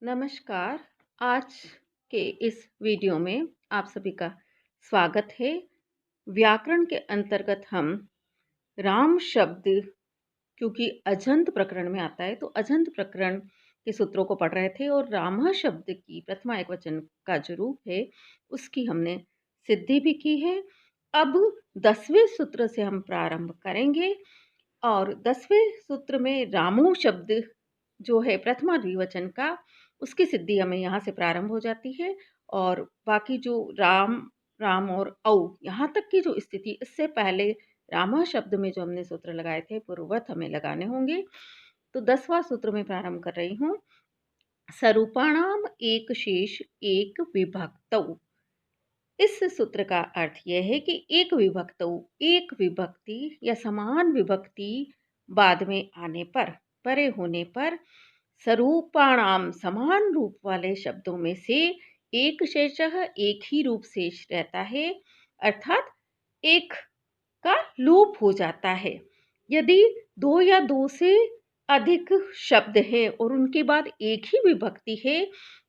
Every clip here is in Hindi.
नमस्कार। आज के इस वीडियो में आप सभी का स्वागत है। व्याकरण के अंतर्गत हम राम शब्द, क्योंकि अजंत प्रकरण में आता है, तो अजंत प्रकरण के सूत्रों को पढ़ रहे थे और रामः शब्द की प्रथमा एकवचन का जो रूप है उसकी हमने सिद्धि भी की है। अब 10वें सूत्र से हम प्रारंभ करेंगे और 10वें सूत्र में रामो शब्द जो है प्रथमा द्विवचन का, उसकी सिद्धि हमें यहाँ से प्रारंभ हो जाती है। और बाकी जो राम, राम और औ यहाँ तक की जो स्थिति, इससे पहले रामा शब्द में जो हमने सूत्र लगाए थे पूर्ववत हमें लगाने होंगे। तो 10वां सूत्र में प्रारंभ कर रही हूँ। स्वरूपाणाम एक शेष एक विभक्तौ। इस सूत्र का अर्थ यह है कि एक विभक्तौ, एक विभक्ति या समान विभक्ति बाद में आने पर, परे होने पर, स्वरूपाणाम समान रूप वाले शब्दों में से एक शेषः एक ही रूप शेष रहता है, अर्थात एक का लोप हो जाता है। यदि दो या दो से अधिक शब्द है और उनके बाद एक ही विभक्ति है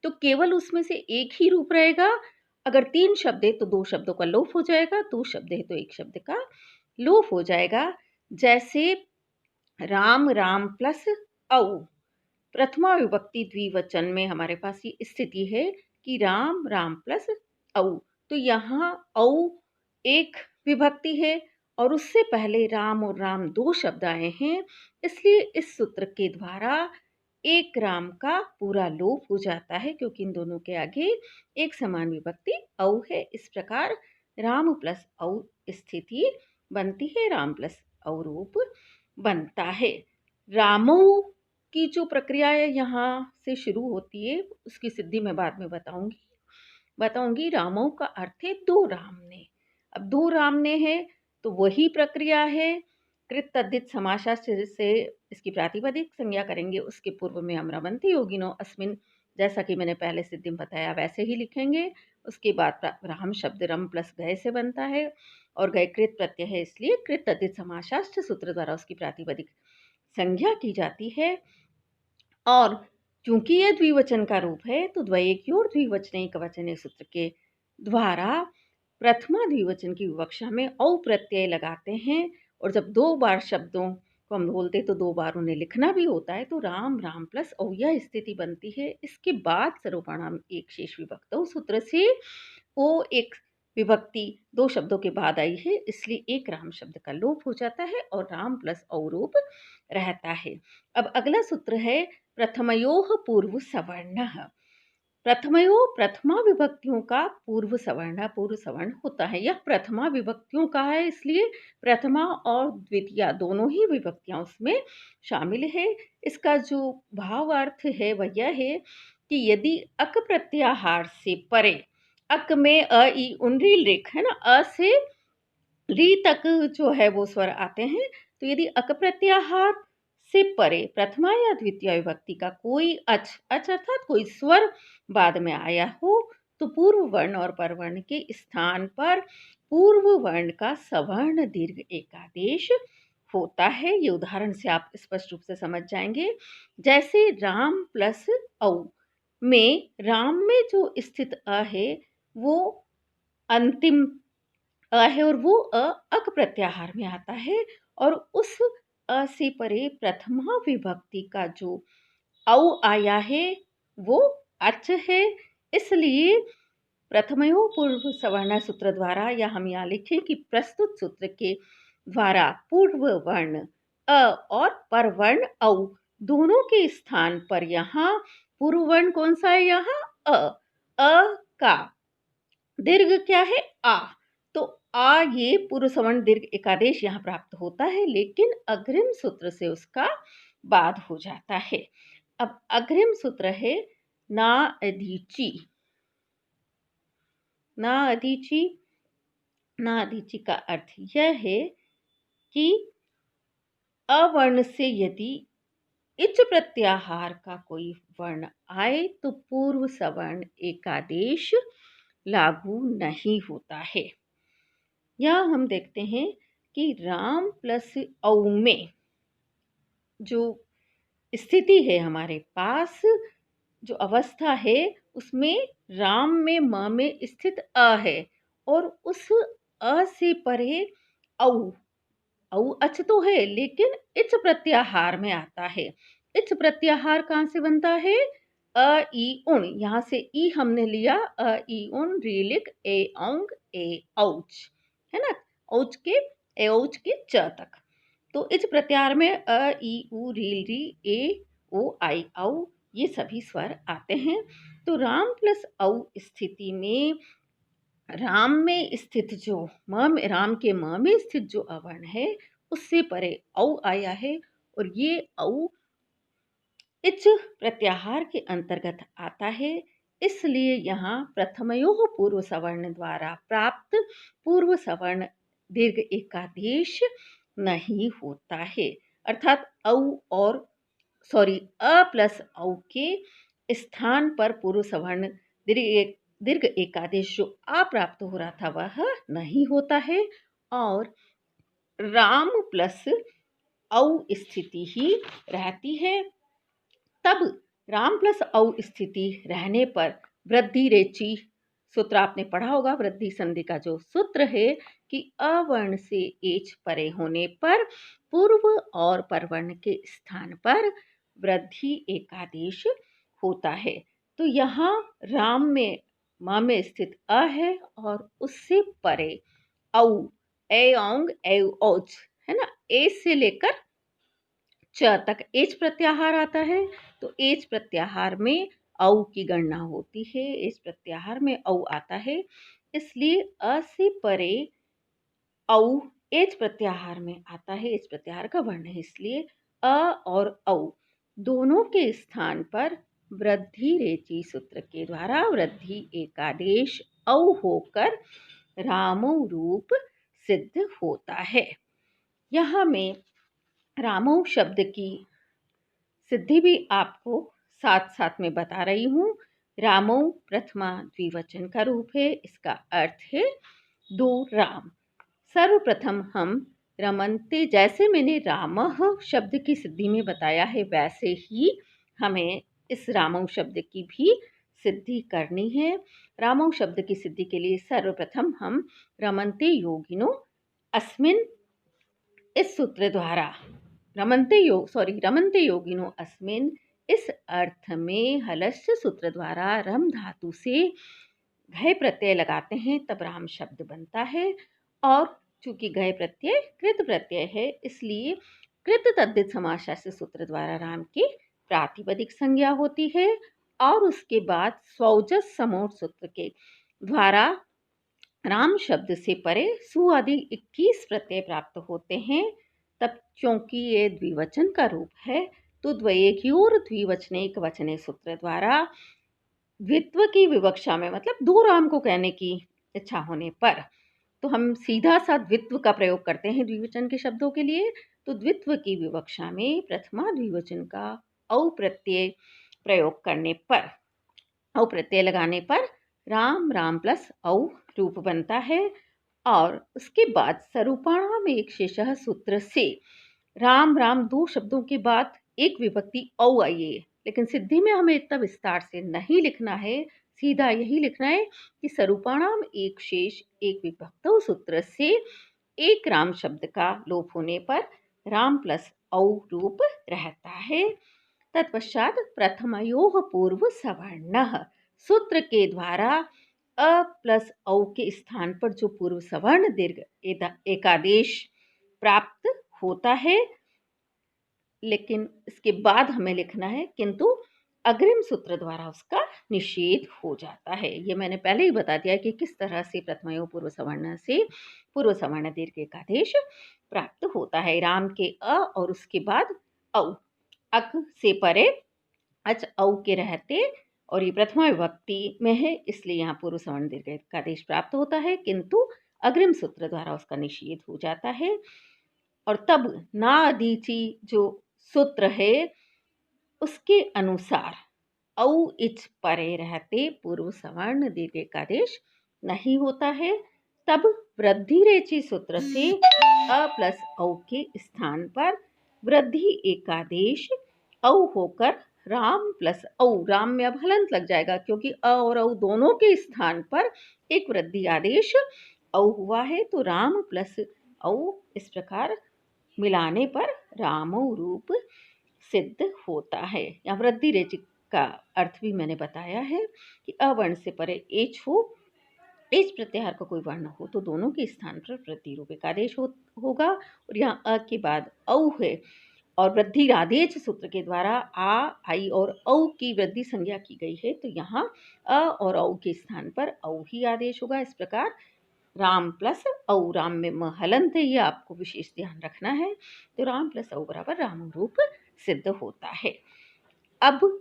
तो केवल उसमें से एक ही रूप रहेगा। अगर 3 शब्द है तो 2 शब्दों का लोप हो जाएगा, 2 शब्द है तो 1 शब्द का लोप हो जाएगा। जैसे राम, राम प्लस औ, प्रथमा विभक्ति द्विवचन में हमारे पास ये स्थिति है कि राम, राम प्लस औ। तो यहाँ औ एक विभक्ति है और उससे पहले राम और राम 2 शब्द आए हैं, इसलिए इस सूत्र के द्वारा एक राम का पूरा लोप हो जाता है, क्योंकि इन दोनों के आगे एक समान विभक्ति औ है। इस प्रकार राम प्लस औ स्थिति बनती है, राम प्लस औ रूप बनता है। रामो की जो प्रक्रिया है यहाँ से शुरू होती है, उसकी सिद्धि मैं बाद में बताऊंगी। रामों का अर्थ है 2 रामने। अब 2 रामने हैं तो वही प्रक्रिया है। कृत तद्धित समासाश्च से इसकी प्रातिपदिक संज्ञा करेंगे, उसके पूर्व में हम रमन्ति योगिनो अस्मिन, जैसा कि मैंने पहले सिद्धि में बताया वैसे ही लिखेंगे। उसके बाद राम शब्द रम प्लस गए से बनता है और गए कृत प्रत्यय है, इसलिए कृत तद्धित समासाश्च सूत्र द्वारा उसकी प्रातिपदिक संज्ञा की जाती है। और चूंकि यह द्विवचन का रूप है तो द्वयेक्योर द्विवचनैकवचने सूत्र के द्वारा प्रथमा द्विवचन की विवक्षा में औ प्रत्यय लगाते हैं। और जब 2 बार शब्दों को हम बोलते तो 2 बार उन्हें लिखना भी होता है, तो राम, राम प्लस औ यह स्थिति बनती है। इसके बाद स्वरूपाणाम एक शेष विभक्तौ सूत्र से ओ एक विभक्ति 2 शब्दों के बाद आई है, इसलिए एक राम शब्द का लोप हो जाता है और राम प्लस औ रूप रहता है। अब अगला सूत्र है प्रथमयोः पूर्व सवर्णः। प्रथमयोः प्रथमा विभक्तियों का पूर्व सवर्ण होता है। यह प्रथमा विभक्तियों का है, इसलिए प्रथमा और द्वितीया दोनों ही विभक्तियां उसमें शामिल है। इसका जो भावार्थ है वह यह है कि यदि अक प्रत्याहार से परे, अक में अ ई उनरील रेख है ना, अ से री तक जो है वो स्वर आते हैं, तो यदि अक प्रत्याहार से परे प्रथमा या द्वितीय विभक्ति का कोई अच अर्थात कोई स्वर बाद में आया हो तो पूर्व वर्ण और परवर्ण के स्थान पर पूर्व वर्ण का सवर्ण दीर्घ एकादेश होता है। ये उदाहरण से आप स्पष्ट रूप से समझ जाएंगे। जैसे राम प्लस औ में राम में जो स्थित अ है वो अंतिम अ है और वो अक प्रत्याहार में आता है, और उस अ से परे प्रथमा विभक्ति का जो औ आया है वो अच है। इसलिए प्रथमयो पूर्व सवर्ण सूत्र द्वारा, या हम यहाँ लिखें कि प्रस्तुत सूत्र के द्वारा पूर्व वर्ण अ और परवर्ण औ दोनों के स्थान पर यहाँ पूर्व वर्ण कौन सा है, यहाँ अ का दीर्घ क्या है, आ। तो आ ये पूर्व सवर्ण दीर्घ एकादेश यहाँ प्राप्त होता है, लेकिन अग्रिम सूत्र से उसका बाद हो जाता है। अब अग्रिम सूत्र है ना अधीची। ना अधीची, ना अधीची का अर्थ यह है कि अवर्ण से यदि इच प्रत्याहार का कोई वर्ण आए तो पूर्व सवर्ण एकादेश लागू नहीं होता है। यहाँ हम देखते हैं कि राम प्लस औ में जो स्थिति है हमारे पास, जो अवस्था है उसमें राम में म में स्थित अ है और उस अ से परे औ औ अच तो है लेकिन इच प्रत्याहार में आता है। इच प्रत्याहार कहाँ से बनता है? अ, ई, उण। यहाँ से ई हमने लिया, अ, ई, उण, रीलिक, ए, औंग, ए, औच, है ना? औच के, ए, औच के च तक। तो इच प्रत्याहार में अ, ई, उ, रील, री, ए, ओ, आई, औ ये सभी स्वर आते हैं। तो राम प्लस औ स्थिति में राम में स्थित जो राम के म में स्थित जो अवर्ण है उससे परे औ आया है और ये औ इच प्रत्याहार के अंतर्गत आता है। इसलिए यहाँ प्रथमयोः पूर्व सवर्ण द्वारा प्राप्त पूर्व सवर्ण दीर्घ एकादेश नहीं होता है। अर्थात औ और अ प्लस औ के स्थान पर पूर्व सवर्ण दीर्घ एकादेश जो आ प्राप्त हो रहा था वह नहीं होता है और राम प्लस औ स्थिति ही रहती है। तब राम प्लस औ स्थिति रहने पर वृद्धि रेची सूत्र आपने पढ़ा होगा। वृद्धि संधि का जो सूत्र है कि अवर्ण से एच परे होने पर पूर्व और परवर्ण के स्थान पर वृद्धि एकादेश होता है। तो यहाँ राम में म में स्थित अ है और उससे परे औ, ए, औंग, ए, औच, है ना? ए से लेकर च तक एच प्रत्याहार आता है। तो एच प्रत्याहार में औ की गणना होती है। एच प्रत्याहार में औ आता है, इसलिए अ से परे औ एच प्रत्याहार में आता है। एच प्रत्याहार का वर्ण है, इसलिए अ और औ दोनों के स्थान पर वृद्धि रेची सूत्र के द्वारा वृद्धि एकादेश औ होकर रामो रूप सिद्ध होता है। यहाँ मैं रामो शब्द की सिद्धि भी आपको साथ साथ में बता रही हूँ। रामो प्रथमा द्विवचन का रूप है। इसका अर्थ है दो राम। सर्वप्रथम हम रमन्ते, जैसे मैंने रामः शब्द की सिद्धि में बताया है वैसे ही हमें इस रामौ शब्द की भी सिद्धि करनी है। रामौ शब्द की सिद्धि के लिए सर्वप्रथम हम रमन्ते योगिनो अस्मिन इस सूत्र द्वारा रमन्ते योगिनो अस्मिन इस अर्थ में हलस्य सूत्र द्वारा रम धातु से घय प्रत्यय लगाते हैं, तब राम शब्द बनता है। और चूंकि घय प्रत्यय कृत प्रत्यय है, इसलिए कृत तद्धित समासशास्त्र सूत्र द्वारा राम की प्रातिपदिक संज्ञा होती है और उसके बाद स्वौजस समोट सूत्र के द्वारा राम शब्द से परे सु आदि 21 प्रत्यय प्राप्त होते हैं। तब क्योंकि ये द्विवचन का रूप है तो द्वयेक्योर द्विवचनेक वचने सूत्र द्वारा द्वित्व की विवक्षा में, मतलब दो राम को कहने की इच्छा होने पर, तो हम सीधा सा द्वित्व का प्रयोग करते हैं द्विवचन के शब्दों के लिए। तो द्वित्व की विवक्षा में प्रथमा द्विवचन का औ प्रत्यय प्रयोग करने पर, औ प्रत्यय लगाने पर राम राम प्लस औ रूप बनता है। और उसके बाद सरूपाणाम एक शेषः सूत्र से राम राम दो शब्दों के बाद एक विभक्ति औ आई है, लेकिन सिद्धि में हमें इतना विस्तार से नहीं लिखना है। सीधा यही लिखना है कि सरूपाणाम एक शेष एक विभक्तौ सूत्र से एक राम शब्द का लोप होने पर राम प्लस औ रूप रहता है। तत्पश्चात प्रथमयोः पूर्व सवर्णः सूत्र के द्वारा अ प्लस औ के स्थान पर जो पूर्व सवर्ण दीर्घ एकादेश प्राप्त होता है, लेकिन इसके बाद हमें लिखना है किंतु अग्रिम सूत्र द्वारा उसका निषेध हो जाता है। ये मैंने पहले ही बता दिया कि किस तरह से प्रथमयो पूर्व सवर्ण से पूर्व सवर्ण दीर्घ एकादेश प्राप्त होता है। राम के अ और उसके बाद औ, अक से परे अच औ के रहते, और ये प्रथमा विभक्ति में है इसलिए यहाँ पूर्व सवर्ण दीर्घ एकादेश प्राप्त होता है, किंतु अग्रिम सूत्र द्वारा उसका निषेध हो जाता है। और तब ना अदीची जो सूत्र है उसके अनुसार औ इच परे रहते पूर्व सवर्ण दीर्घ एकादेश नहीं होता है। तब वृद्धि रेची सूत्र से अ प्लस औ के स्थान पर वृद्धि एकादेश औ होकर राम प्लस औ, राम में अब हलंत लग जाएगा क्योंकि अ और औ दोनों के स्थान पर एक वृद्धि आदेश औ हुआ है, तो राम प्लस औ इस प्रकार मिलाने पर रामौ रूप सिद्ध होता है। यहाँ वृद्धि रेचक का अर्थ भी मैंने बताया है कि अवर्ण से परे एच हो, एच प्रत्याहार का कोई वर्ण हो तो दोनों के स्थान पर वृद्धि रूप एक आदेश होगा, और यहाँ अ के बाद औ है और वृद्धि आदेश सूत्र के द्वारा आ, आई और औ की वृद्धि संज्ञा की गई है, तो यहाँ अ और औ के स्थान पर औ ही आदेश होगा। इस प्रकार राम प्लस औ, राम में म हलंत है, ये आपको विशेष ध्यान रखना है, तो राम प्लस औ बराबर राम रूप सिद्ध होता है। अब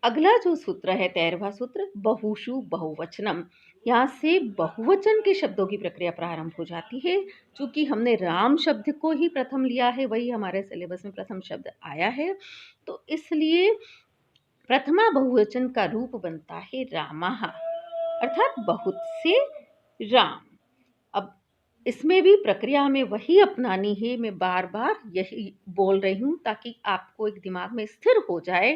अगला जो सूत्र है 13वां सूत्र, बहुषु बहुवचनम, यहाँ से बहुवचन के शब्दों की प्रक्रिया प्रारंभ हो जाती है। चूंकि हमने राम शब्द को ही प्रथम लिया है, वही हमारे सिलेबस में प्रथम शब्द आया है, तो इसलिए प्रथमा बहुवचन का रूप बनता है रामः, अर्थात बहुत से राम। अब इसमें भी प्रक्रिया हमें वही अपनानी है, मैं बार बार यही बोल रही हूँ ताकि आपको एक दिमाग में स्थिर हो जाए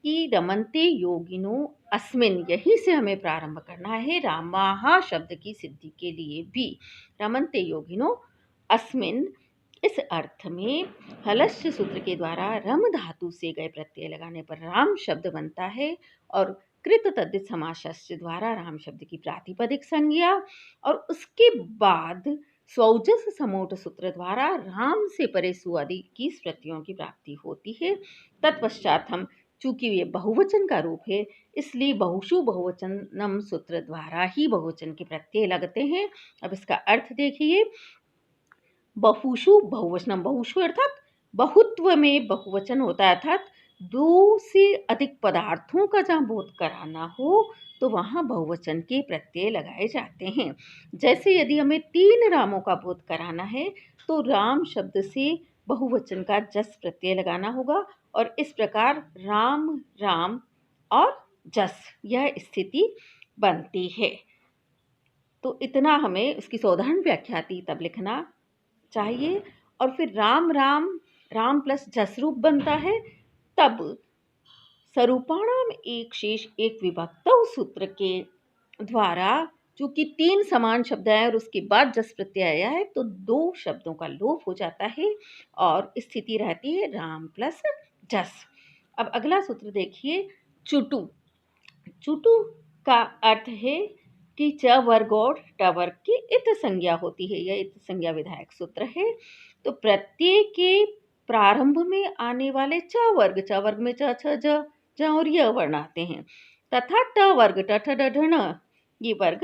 कि रमन्ते योगिनो अस्मिन, यही से हमें प्रारंभ करना है रामाहा शब्द की सिद्धि के लिए भी। रमन्ते योगिनो अस्मिन इस अर्थ में हलस्य सूत्र के द्वारा रम धातु से गए प्रत्यय लगाने पर राम शब्द बनता है, और कृत तद्धित समासस्य द्वारा राम शब्द की प्रातिपदिक संज्ञा, और उसके बाद स्वौजस समोट सूत्र द्वारा राम से परे सुअदि की स्मृतियों की प्राप्ति होती है। तत्पश्चात हम, चूंकि ये बहुवचन का रूप है, इसलिए बहुषु बहुवचनम सूत्र द्वारा ही बहुवचन के प्रत्यय लगते हैं। अब इसका अर्थ देखिए, बहुषु बहुवचनम, बहुषु अर्थात बहुत्व में बहुवचन होता है, अर्थात दो से अधिक पदार्थों का जहाँ बोध कराना हो तो वहाँ बहुवचन के प्रत्यय लगाए जाते हैं। जैसे यदि हमें 3 रामों का बोध कराना है तो राम शब्द से बहुवचन का जस प्रत्यय लगाना होगा, और इस प्रकार राम राम और जस यह स्थिति बनती है। तो इतना हमें उसकी साधारण व्याख्या थी तब लिखना चाहिए, और फिर राम राम, राम प्लस जस रूप बनता है, तब स्वरूपाणाम एक शेष एक विभक्त सूत्र के द्वारा चूंकि 3 समान शब्द आए और उसके बाद जस प्रत्यय आया है, तो 2 शब्दों का लोप हो जाता है और स्थिति रहती है राम प्लस जस। अब अगला सूत्र देखिए, चुटु। चुटु का अर्थ है कि च वर्ग और ट वर्ग की इत संज्ञा होती है, यह इत संज्ञा विधायक सूत्र है। तो प्रत्यय के प्रारंभ में आने वाले च वर्ग में च छ ज और य वर्ण आते हैं, तथा ट वर्ग ट ठ ड ढ ण ये वर्ग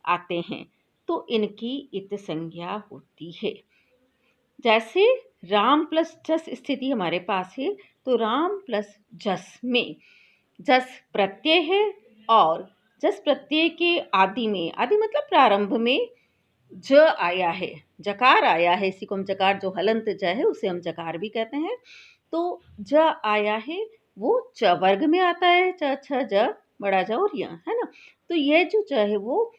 आते हैं, तो इनकी इत संज्ञा होती है। जैसे राम प्लस जस स्थिति हमारे पास है, तो राम प्लस जस में जस प्रत्यय है, और जस प्रत्यय के आदि में, आदि मतलब प्रारंभ में ज आया है, जकार आया है, इसी को हम जकार, जो हलंत ज है उसे हम जकार भी कहते हैं। तो ज आया है वो च वर्ग में आता है, च छ ज बड़ा ज और य, है ना। तो यह जो ज है वो,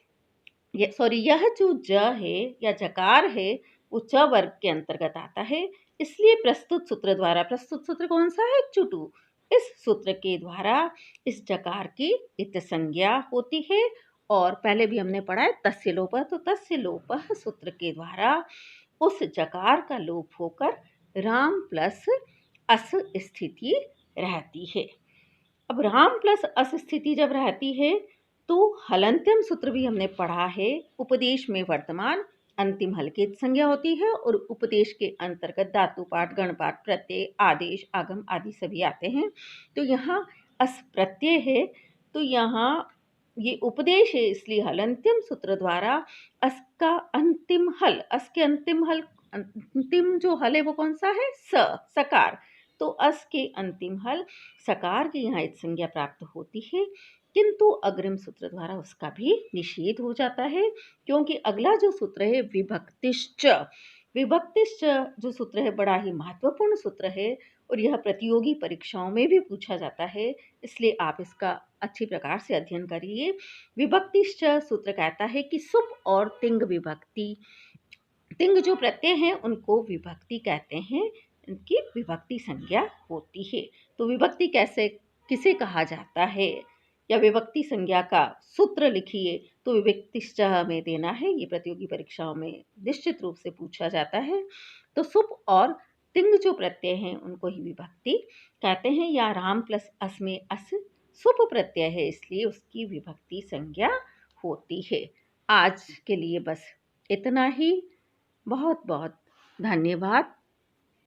यह जो ज है या जकार है वो च वर्ग के अंतर्गत आता है। इसलिए प्रस्तुत सूत्र द्वारा, प्रस्तुत सूत्र कौन सा है, चुटु, इस सूत्र के द्वारा इस जकार की इत संज्ञा होती है। और पहले भी हमने पढ़ा है तस्य लोपः, तो तस्य लोपः सूत्र के द्वारा उस जकार का लोप होकर राम प्लस अस स्थिति रहती है। अब राम प्लस अस स्थिति जब रहती है तो हलंत्यम सूत्र भी हमने पढ़ा है, उपदेश में वर्तमान अंतिम हल की संज्ञा होती है, और उपदेश के अंतर्गत धातु पाठ, गण पाठ, प्रत्यय, आदेश, आगम आदि सभी आते हैं। तो यहाँ अस प्रत्यय है, तो यहाँ ये उपदेश है, इसलिए हलंत्यम सूत्र द्वारा अस का अंतिम हल, अस के अंतिम हल, अंतिम जो हल है वो कौन सा है, सकार, तो अस के अंतिम हल सकार की यहाँ एक संज्ञा प्राप्त होती है, किंतु अग्रिम सूत्र द्वारा उसका भी निषेध हो जाता है, क्योंकि अगला जो सूत्र है विभक्तिश्च, विभक्तिश्च जो सूत्र है बड़ा ही महत्वपूर्ण सूत्र है, और यह प्रतियोगी परीक्षाओं में भी पूछा जाता है, इसलिए आप इसका अच्छी प्रकार से अध्ययन करिए। विभक्तिश्च सूत्र कहता है कि सुप और तिंग विभक्ति, तिंग जो प्रत्यय हैं उनको विभक्ति कहते हैं, इनकी विभक्ति संज्ञा होती है। तो विभक्ति कैसे किसे कहा जाता है, या विभक्ति संज्ञा का सूत्र लिखिए, तो विभक्तिश्च में देना है। ये प्रतियोगी परीक्षाओं में निश्चित रूप से पूछा जाता है। तो सुप और तिंग जो प्रत्यय हैं उनको ही विभक्ति कहते हैं, या राम प्लस अस में अस सुप प्रत्यय है, इसलिए उसकी विभक्ति संज्ञा होती है। आज के लिए बस इतना ही। बहुत बहुत धन्यवाद।